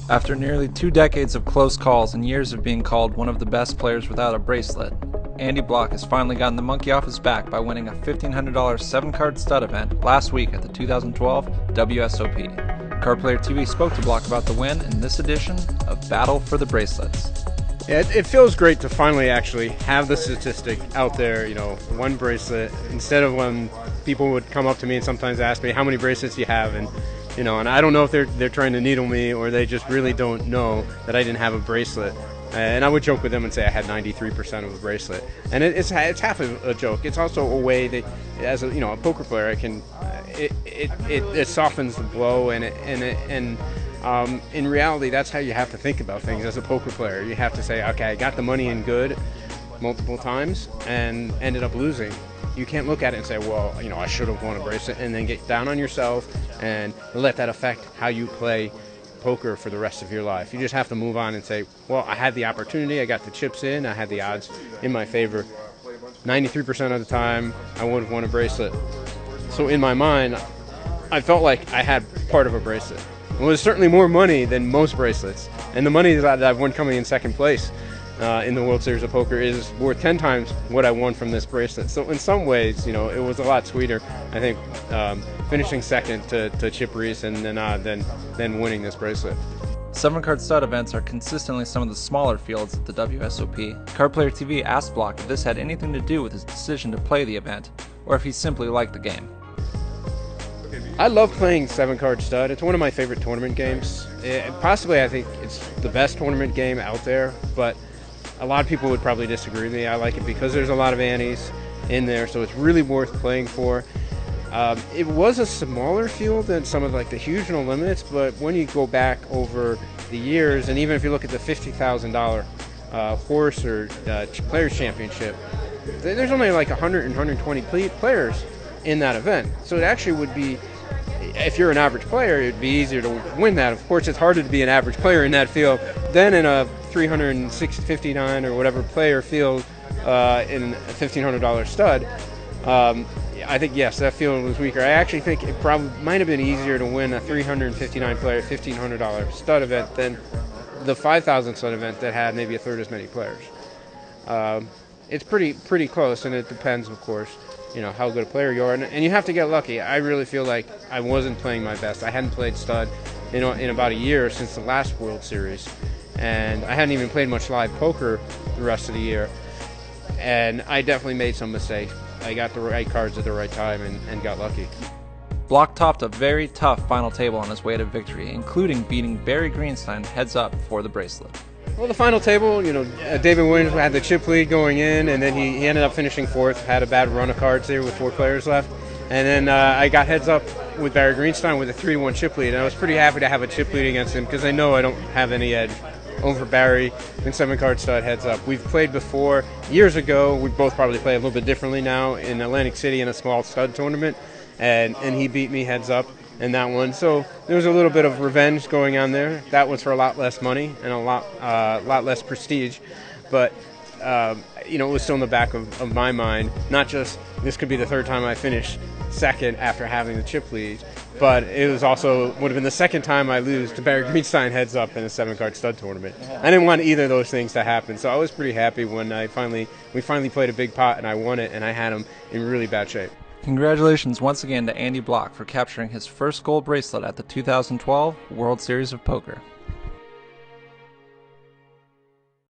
After nearly 2 decades of close calls and years of being called one of the best players without a bracelet, Andy Bloch has finally gotten the monkey off his back by winning a $1,500 7-card stud event last week at the 2012 WSOP. Card Player TV spoke to Bloch about the win in this edition of Battle for the Bracelets. Yeah, it feels great to finally actually have the statistic out there, one bracelet, instead of when people would come up to me and sometimes ask me how many bracelets you have, and I don't know if they're trying to needle me or they just really don't know that I didn't have a bracelet. And I would joke with them and say I had 93% of a bracelet, and it's half a joke. It's also a way that, as a poker player, it softens the blow, and in reality, that's how you have to think about things as a poker player. You have to say, okay, I got the money in good multiple times and ended up losing. You can't look at it and say, well, I should have won a bracelet, and then get down on yourself and let that affect how you play poker for the rest of your life. You just have to move on and say, well, I had the opportunity, I got the chips in, I had the odds in my favor. 93% of the time, I would have won a bracelet. So in my mind, I felt like I had part of a bracelet. It was certainly more money than most bracelets, and the money that I've won coming in second place in the World Series of Poker is worth 10 times what I won from this bracelet. So in some ways, it was a lot sweeter, I think, finishing second to Chip Reese and then winning this bracelet. 7-card stud events are consistently some of the smaller fields at the WSOP. Card Player TV asked Bloch if this had anything to do with his decision to play the event, or if he simply liked the game. I love playing 7-card stud. It's one of my favorite tournament games. Possibly, I think it's the best tournament game out there, but a lot of people would probably disagree with me. I like it because there's a lot of antes in there, so it's really worth playing for. It was a smaller field than some of the huge no limits, but when you go back over the years, and even if you look at the $50,000 horse or Players Championship, there's only 100 and 120 players in that event. So it actually would be, if you're an average player, it'd be easier to win that. Of course, it's harder to be an average player in that field than in a 359 or whatever player field in a $1,500 stud. I think, yes, that field was weaker. I actually think it probably might have been easier to win a 359 player $1,500 stud event than the 5,000 stud event that had maybe a third as many players. It's pretty close, and it depends, of course, how good a player you are, and you have to get lucky. I really feel like I wasn't playing my best. I hadn't played stud in about a year since the last World Series, and I hadn't even played much live poker the rest of the year, and I definitely made some mistakes. I got the right cards at the right time and got lucky. Bloch topped a very tough final table on his way to victory, including beating Barry Greenstein heads up for the bracelet. Well, the final table, David Williams had the chip lead going in, and then he ended up finishing fourth, had a bad run of cards there with 4 players left. And then I got heads up with Barry Greenstein with a 3-1 chip lead, and I was pretty happy to have a chip lead against him because I know I don't have any edge over Barry in 7-card stud heads up. We've played before years ago. We both probably play a little bit differently now in Atlantic City in a small stud tournament, and he beat me heads up in that one. So there was a little bit of revenge going on there. That was for a lot less money and a lot less prestige, but it was still in the back of my mind. Not just this could be the third time I finish second after having the chip lead, but it was also would have been the second time I lose to Barry Greenstein heads up in a 7-card stud tournament. I didn't want either of those things to happen, so I was pretty happy when we finally played a big pot and I won it, and I had him in really bad shape. Congratulations once again to Andy Bloch for capturing his first gold bracelet at the 2012 World Series of Poker.